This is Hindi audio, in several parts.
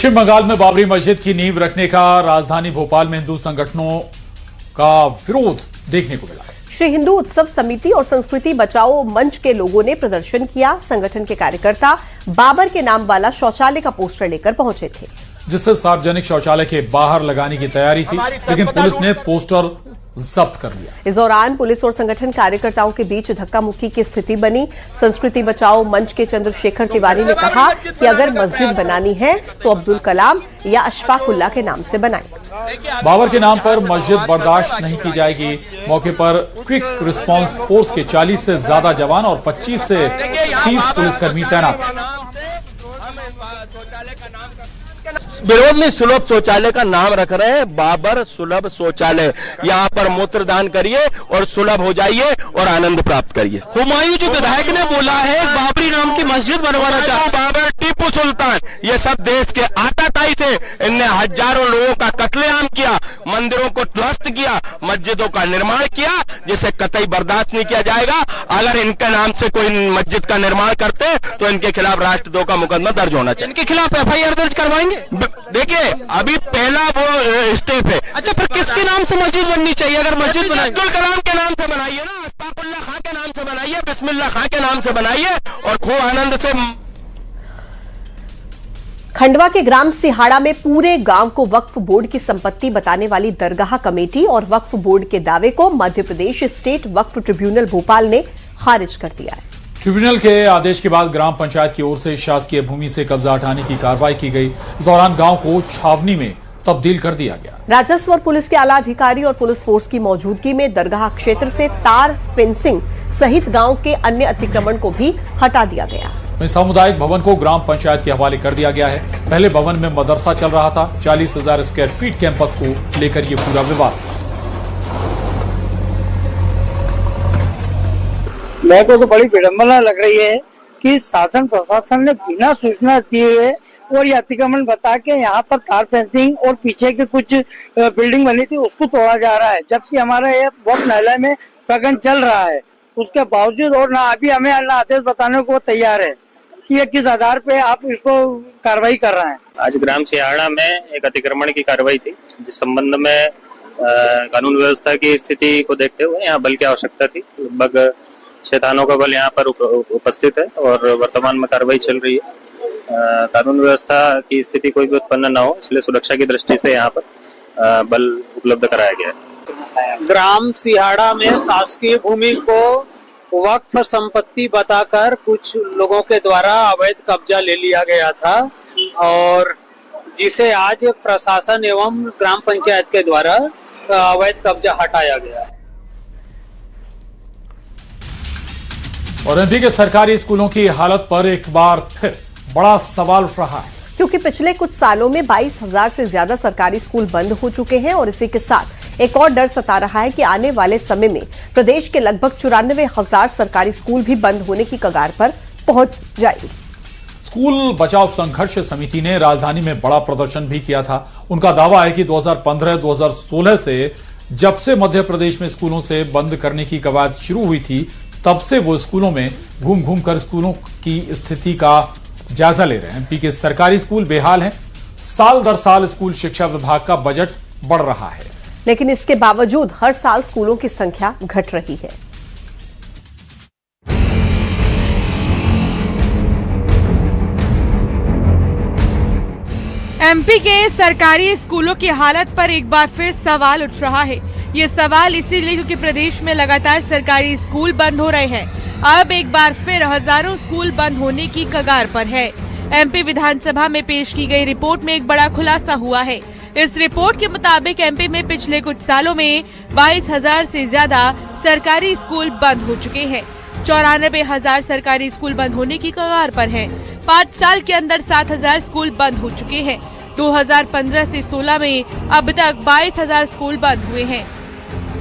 पश्चिम बंगाल में बाबरी मस्जिद की नींव रखने का राजधानी भोपाल में हिंदू संगठनों का विरोध देखने को मिला है। श्री हिंदू उत्सव समिति और संस्कृति बचाओ मंच के लोगों ने प्रदर्शन किया। संगठन के कार्यकर्ता बाबर के नाम वाला शौचालय का पोस्टर लेकर पहुंचे थे, जिससे सार्वजनिक शौचालय के बाहर लगाने की तैयारी थी, लेकिन पुलिस ने पोस्टर जब्त कर लिया। इस दौरान पुलिस और संगठन कार्यकर्ताओं के बीच धक्का मुक्की की स्थिति बनी। संस्कृति बचाओ मंच के चंद्रशेखर तिवारी ने कहा कि अगर मस्जिद बनानी है तो अब्दुल कलाम या अशफाकुल्ला के नाम से बनाएं। बाबर के नाम पर मस्जिद बर्दाश्त नहीं की जाएगी। मौके पर क्विक रिस्पांस फोर्स के 40 से ज्यादा जवान और 25 से 30 पुलिसकर्मी तैनात हैं। विरोध में सुलभ शौचालय का नाम रख रहे हैं, बाबर सुलभ शौचालय। यहाँ पर मूत्रदान करिए और सुलभ हो जाइए और आनंद प्राप्त करिए। हुमायूं जो विधायक ने बोला है बाबरी नाम की मस्जिद बनवाना चाहते, बाबर, टीपू सुल्तान, ये सब देश के आताताई थे। इनने हजारों लोगों का कत्लेआम किया, मंदिरों को ध्वस्त किया, मस्जिदों का निर्माण किया, जिसे कतई बर्दाश्त नहीं किया जाएगा। अगर इनके नाम से कोई मस्जिद का निर्माण करते तो इनके खिलाफ राष्ट्रद्रोह का मुकदमा दर्ज होना चाहिए। इनके खिलाफ FIR दर्ज करवाएंगे। देखिए अभी पहला वो स्टेप है। अच्छा, फिर किसके नाम से मस्जिद बननी चाहिए? अगर मस्जिद अब्दुल कलाम के नाम से बनाइए ना, अशफाकुल्ला खां के नाम से बनाइए, बिस्मिल्लाह खां के नाम से बनाइए और खूब आनंद से। खंडवा के ग्राम सिहाड़ा में पूरे गांव को वक्फ बोर्ड की संपत्ति बताने वाली दरगाह कमेटी और वक्फ बोर्ड के दावे को मध्य प्रदेश स्टेट वक्फ ट्रिब्यूनल भोपाल ने खारिज कर दिया है। ट्रिब्यूनल के आदेश के बाद ग्राम पंचायत की ओर से शासकीय भूमि से कब्जा हटाने की कार्रवाई की गई। इस दौरान गांव को छावनी में तब्दील कर दिया गया। राजस्व और पुलिस के आला अधिकारी और पुलिस फोर्स की मौजूदगी में दरगाह क्षेत्र से तार फेंसिंग सहित गांव के अन्य अतिक्रमण को भी हटा दिया गया। सामुदायिक भवन को ग्राम पंचायत के हवाले कर दिया गया है। पहले भवन में मदरसा चल रहा था। 40,000 स्क्वायर फीट कैंपस को लेकर यह पूरा विवाद था। मेरे को तो बड़ी विडंबना लग रही है कि शासन प्रशासन ने बिना सूचना दिए और ये अतिक्रमण बता के यहाँ पर तार फेंसिंग और पीछे की कुछ बिल्डिंग बनी थी उसको तोड़ा जा रहा है, जबकि हमारा ये बहुत न्यायालय में प्रकरण चल रहा है। उसके बावजूद और ना अभी हमें आदेश बताने को तैयार है कि ये किस आधार पे आप इसको कार्रवाई कर रहे हैं। आज ग्राम सिहाड़ा में एक अतिक्रमण की कार्रवाई थी, जिस संबंध में कानून व्यवस्था की स्थिति को देखते हुए यहाँ बल की आवश्यकता थी। लगभग 6 थानों का बल यहाँ पर उपस्थित है और वर्तमान में कार्रवाई चल रही है। कानून व्यवस्था की स्थिति कोई भी उत्पन्न न हो, इसलिए सुरक्षा की दृष्टि से यहाँ पर बल उपलब्ध कराया गया है। ग्राम सिहाड़ा में शासकीय भूमि को वक्फ संपत्ति बताकर कुछ लोगों के द्वारा अवैध कब्जा ले लिया गया था और जिसे आज प्रशासन एवं ग्राम पंचायत के द्वारा अवैध कब्जा हटाया गया है। और एमपी के सरकारी स्कूलों की हालत पर एक बार फिर बड़ा सवाल उठ रहा है, क्योंकि पिछले कुछ सालों में 22,000 से ज्यादा सरकारी स्कूल बंद हो चुके हैं और इसी के साथ एक और डर सता रहा है कि आने वाले समय में प्रदेश के लगभग 94,000 सरकारी स्कूल भी बंद होने की कगार पर पहुंच जाएंगे। स्कूल बचाओ संघर्ष समिति ने राजधानी में बड़ा प्रदर्शन भी किया था। उनका दावा है कि 2015-2016 से जब से मध्य प्रदेश में स्कूलों से बंद करने की कवायद शुरू हुई थी, तब से वो स्कूलों में घूम घूम कर स्कूलों की स्थिति का जायजा ले रहे हैं। एमपी के सरकारी स्कूल बेहाल हैं। साल दर साल स्कूल शिक्षा विभाग का बजट बढ़ रहा है, लेकिन इसके बावजूद हर साल स्कूलों की संख्या घट रही है। एमपी के सरकारी स्कूलों की हालत पर एक बार फिर सवाल उठ रहा है। ये सवाल इसीलिए क्योंकि प्रदेश में लगातार सरकारी स्कूल बंद हो रहे हैं। अब एक बार फिर हजारों स्कूल बंद होने की कगार पर है। एमपी विधानसभा में पेश की गई रिपोर्ट में एक बड़ा खुलासा हुआ है। इस रिपोर्ट के मुताबिक एमपी में पिछले कुछ सालों में 22,000 से ज्यादा सरकारी स्कूल बंद हो चुके हैं। 94,000 सरकारी स्कूल बंद होने की कगार पर हैं। 5 साल के अंदर 7,000 स्कूल बंद हो चुके हैं। 2015 से 16 में अब तक 22,000 स्कूल बंद हुए हैं।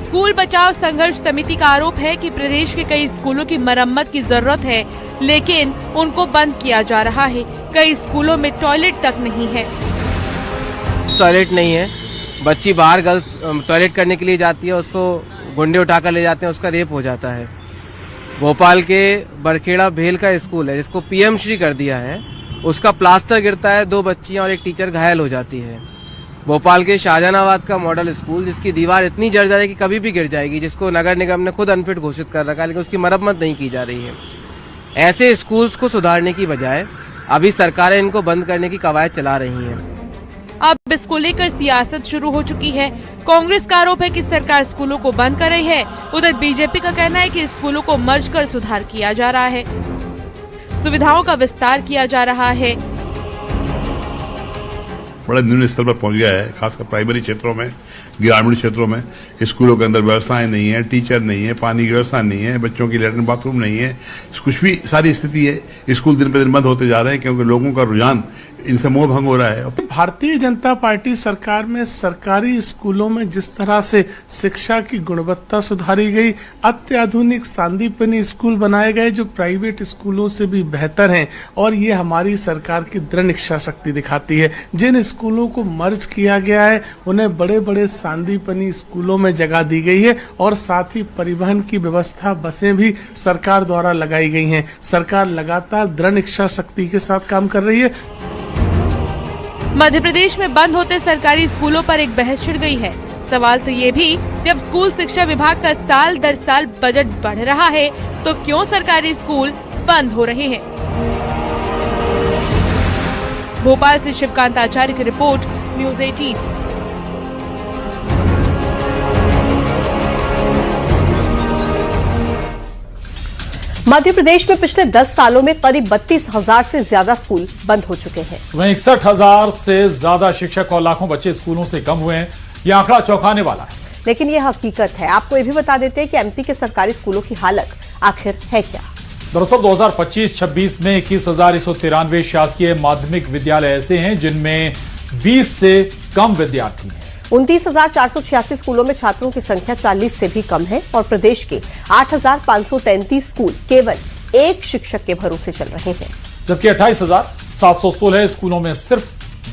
स्कूल बचाओ संघर्ष समिति का आरोप है कि प्रदेश के कई स्कूलों की मरम्मत की जरूरत है, लेकिन उनको बंद किया जा रहा है। कई स्कूलों में टॉयलेट तक नहीं है। टॉयलेट नहीं है, बच्ची बाहर गर्ल्स टॉयलेट करने के लिए जाती है, उसको गुंडे उठाकर ले जाते हैं, उसका रेप हो जाता है। भोपाल के बरखेड़ा भेल का स्कूल है जिसको PM श्री कर दिया है, उसका प्लास्टर गिरता है, 2 बच्चियां और एक टीचर घायल हो जाती है। भोपाल के शाहजहानाबाद का मॉडल स्कूल, जिसकी दीवार इतनी जर्जर है कि कभी भी गिर जाएगी, जिसको नगर निगम ने खुद अनफिट घोषित कर रखा है, लेकिन उसकी मरम्मत नहीं की जा रही है। ऐसे स्कूल्स को सुधारने की बजाय अभी सरकारें इनको बंद करने की कवायद चला रही हैं। अब इसको लेकर सियासत शुरू हो चुकी है। कांग्रेस का आरोप है कि सरकार स्कूलों को बंद कर रही है। उधर बीजेपी का कहना है कि स्कूलों को मर्ज कर सुधार किया जा रहा है, सुविधाओं का विस्तार किया जा रहा है। बड़े निम्न स्तर पर पहुंच गया है, खासकर प्राइमरी क्षेत्रों में, ग्रामीण क्षेत्रों में। स्कूलों के अंदर व्यवस्थाएं नहीं है, टीचर नहीं है, पानी की व्यवस्था नहीं है, बच्चों की लैट्रिन बाथरूम नहीं है, कुछ भी सारी स्थिति है। स्कूल दिन पे दिन बंद होते जा रहे हैं क्योंकि लोगों का रुझान इनसे मोह भंग हो रहा है। भारतीय जनता पार्टी सरकार में सरकारी स्कूलों में जिस तरह से शिक्षा की गुणवत्ता सुधारी गई, अत्याधुनिक सांदीपनी स्कूल बनाए गए जो प्राइवेट स्कूलों से भी बेहतर हैं, और ये हमारी सरकार की दृढ़ इच्छा शक्ति दिखाती है। जिन स्कूलों को मर्ज किया गया है उन्हें बड़े बड़े सांदीपनी स्कूलों में जगह दी गई है, और साथ ही परिवहन की व्यवस्था, बसें भी सरकार द्वारा लगाई गई हैं। सरकार लगातार दृढ़ इच्छा शक्ति के साथ काम कर रही है। मध्य प्रदेश में बंद होते सरकारी स्कूलों पर एक बहस छिड़ गई है। सवाल तो ये भी, जब स्कूल शिक्षा विभाग का साल दर साल बजट बढ़ रहा है तो क्यों सरकारी स्कूल बंद हो रहे हैं। भोपाल से शिवकांत आचार्य की रिपोर्ट, न्यूज़ 18। मध्य प्रदेश में पिछले 10 सालों में करीब 32,000 से ज्यादा स्कूल बंद हो चुके हैं। वहीं 61,000 से ज्यादा शिक्षक और लाखों बच्चे स्कूलों से कम हुए हैं। यह आंकड़ा चौंकाने वाला है, लेकिन यह हकीकत है। आपको यह भी बता देते हैं कि एमपी के सरकारी स्कूलों की हालत आखिर है क्या। दरअसल 2025-26 में 21,193 शासकीय माध्यमिक विद्यालय ऐसे हैं जिनमें 20 से कम विद्यार्थी हैं। 29,486 स्कूलों में छात्रों की संख्या 40 से भी कम है, और प्रदेश के 8,533 स्कूल केवल एक शिक्षक के भरोसे चल रहे हैं, जबकि 28,716 स्कूलों में सिर्फ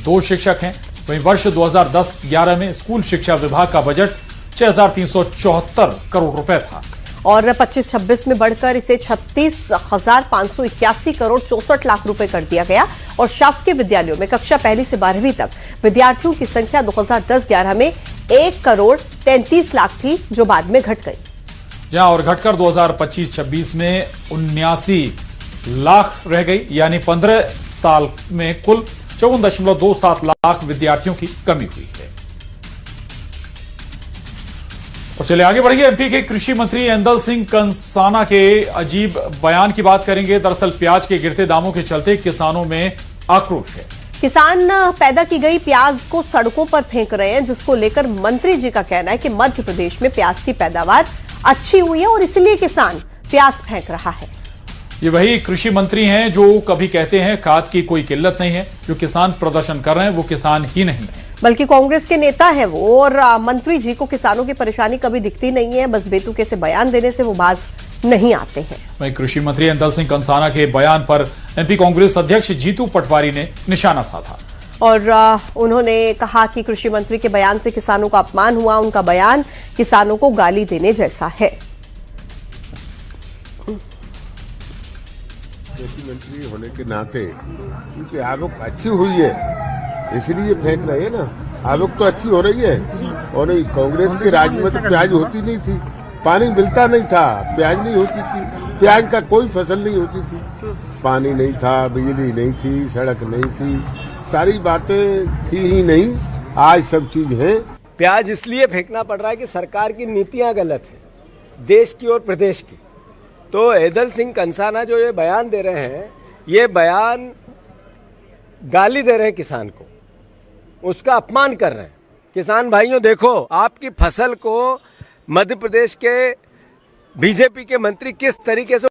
2 शिक्षक हैं। वहीं वर्ष 2010-11 में स्कूल शिक्षा विभाग का बजट 6,374 करोड़ रुपए था, और 25-26 में बढ़कर इसे 36,581 करोड़ 64 लाख रुपए कर दिया गया। और शासकीय विद्यालयों में कक्षा 1 से 12वीं तक विद्यार्थियों की संख्या 2010-11 में 1 करोड़ 33 लाख थी, जो बाद में घट गई। और घटकर 2025-26 में 79 लाख रह गई, यानी 15 साल में कुल 54.27 लाख विद्यार्थियों की कमी हुई है। और चलिए आगे बढ़ेंगे। एमपी के कृषि मंत्री ऐंदल सिंह कंसाना के अजीब बयान की बात करेंगे। दरअसल प्याज के गिरते दामों के चलते किसानों में आक्रोश है। किसान पैदा की गई प्याज को सड़कों पर फेंक रहे हैं, जिसको लेकर मंत्री जी का कहना है कि मध्य प्रदेश में प्याज की पैदावार अच्छी हुई है और इसलिए किसान प्याज फेंक रहा है। ये वही कृषि मंत्री हैं जो कभी कहते हैं खाद की कोई किल्लत नहीं है। जो किसान प्रदर्शन कर रहे हैं वो किसान ही नहीं है, बल्कि कांग्रेस के नेता है वो, और मंत्री जी को किसानों की परेशानी कभी दिखती नहीं है। बस बेतुके से बयान देने से वो बाज नहीं आते हैं। वहीं कृषि मंत्री ऐंदल सिंह कंसाना के बयान पर एमपी कांग्रेस अध्यक्ष जीतू पटवारी ने निशाना साधा, और उन्होंने कहा कि कृषि मंत्री के बयान से किसानों का अपमान हुआ। उनका बयान किसानों को गाली देने जैसा है। कृषि मंत्री होने के नाते क्योंकि आवक अच्छी हुई है इसलिए फेंक रहे हैं ना। आवक तो अच्छी हो रही है, और कांग्रेस के राज में तो प्याज होती नहीं थी, पानी मिलता नहीं था, प्याज नहीं होती थी, प्याज का कोई फसल नहीं होती थी, पानी नहीं था, बिजली नहीं थी, सड़क नहीं थी, सारी बातें थी ही नहीं। आज सब चीज है। प्याज इसलिए फेंकना पड़ रहा है कि सरकार की नीतियां गलत है, देश की और प्रदेश की। तो ऐंदल सिंह कंसाना जो ये बयान दे रहे हैं, ये बयान गाली दे रहे हैं किसान को, उसका अपमान कर रहे हैं। किसान भाइयों देखो, आपकी फसल को मध्य प्रदेश के बीजेपी के मंत्री किस तरीके से